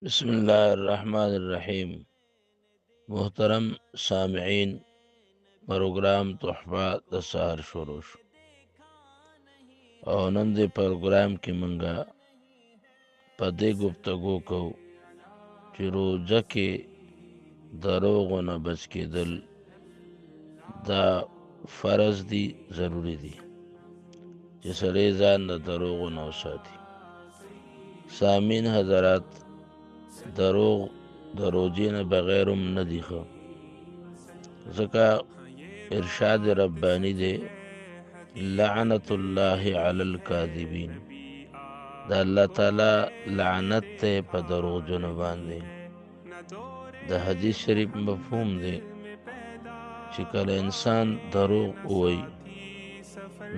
بسم الله الرحمن الرحیم. محترم سامعین، پروګرام تحفه د سهار شروع شو او نن دې پروګرام کې مونږه په دې گفتگو کوو چې روزه کې دروغو نه بچ کېدل دا فرض دي، ضروری دي چې سړی ځان د دروغو نه وساتي. سامعین حضرات، دروغ د روزې نه بغیر هم نه دي ښه، ځکه ارشاد ربانی دی لعنت الله علی الکاذبین، د الله تعالی لعنت ته په دروغجنو باندې. د حدیث شریف مفهوم دی چې کله انسان دروغ ووایي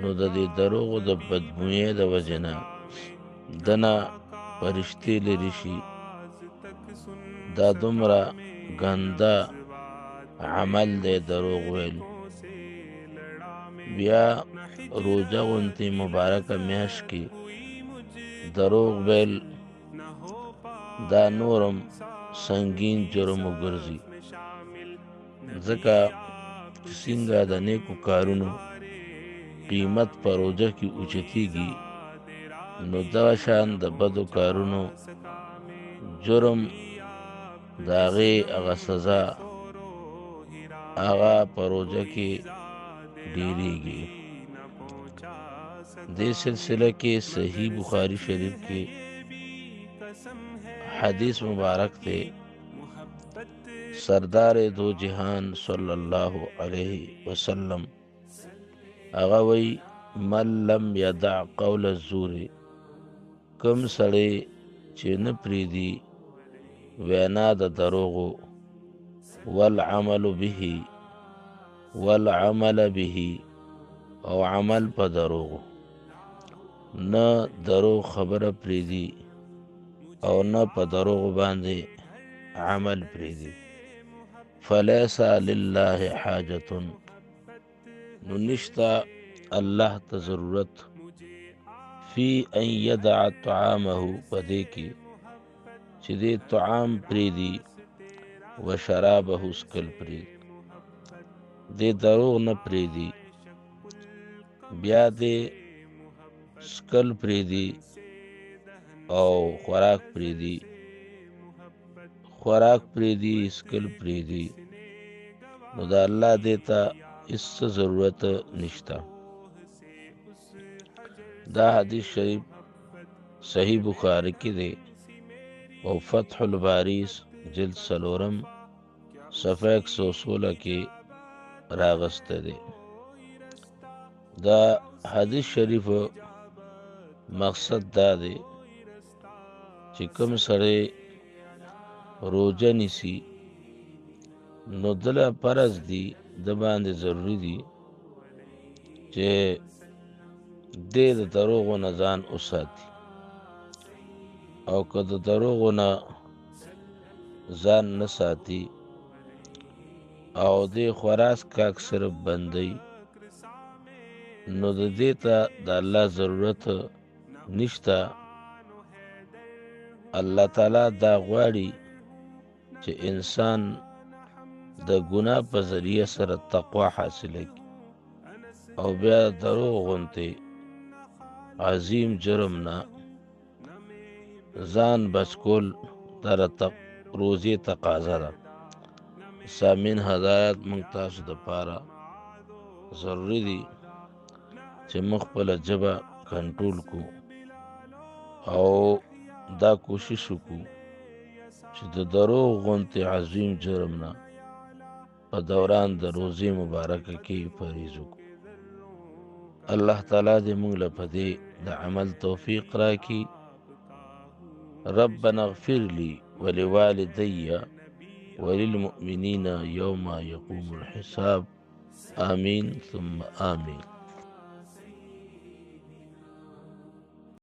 نو د دې دروغو د بدبویۍ د وجې نه دنه فرشتې لرې شي. دا دومره ګنده عمل دی دروغ ویل. بیا روزه غوندې مبارکه میاشت کې دروغ ویل دا نورم سنگین جرم وګرځي، ځکه چې څنګه د نیکو کارونو قیمت په روزه کې اوچتېږي نو دغه شان د بدو کارونو جرم د هغې هغه سزا هغه په روزه کې ډیریږي. دې سلسله کې صحیح بخاری شریف کې حدیث مبارک تے سردار دو جہان صلی اللہ علیہ وسلم هغه وی من لم یدع قول الزور، کم سړی چې نه پریدي وینا د دروغو، والعمل به او عمل په دروغو، نه دروغ خبره پریدي او نه په دروغ باندې عمل پریدي، فلیس لله حاجة، نو نشتا الله ته ضرورت فی ان یدع طعامه، پدې کې چې دې طعام پریدي، و شرابه اسکل پرید، دې دروغ نه پریدي بیا دې سکل پریدي او خوراک پریدي سکل پریدي، نو دا الله دیتا اس ضرورت نشتا. دا حدیث شریف صحیح بخاری کی دے او فتح الباریس جلد سلورم صفحہ 116 کی راغست دے. دا حدیث شریف مقصد دا دے چې کوم سړی روزه نیسي نو دله فرض دي، د باندې ضروری دي چې دې د دروغو نه ځان وساتي، او که د دروغو نه ځان نه ساتي او دې خوراک کاک صرف بندوي نو د دې ته د الله ضرورت نشته. الله تعالی دا غواړي چې انسان د ګناه په ذریعه سره تقوا حاصله کړي او بیا دروغ غوندې عظیم جرم نه ځان بچ کول در روزې تقاضا ده. سامعین حضرات، موږ تاسو دپاره ضروري دي چې موږ خپله ژبه کنټرول کړو او دا کوشش وکړو چې د دروغ غوندې عظیم جرم نه په دوران د روزې مبارکه کې پرهیز وکړو. الله تعالی دې موږ له په دې د عمل توفیق راکړي. ربنا اغفر لي ولوالدي وللمؤمنين يوم يقوم الحساب، آمين ثم آمين.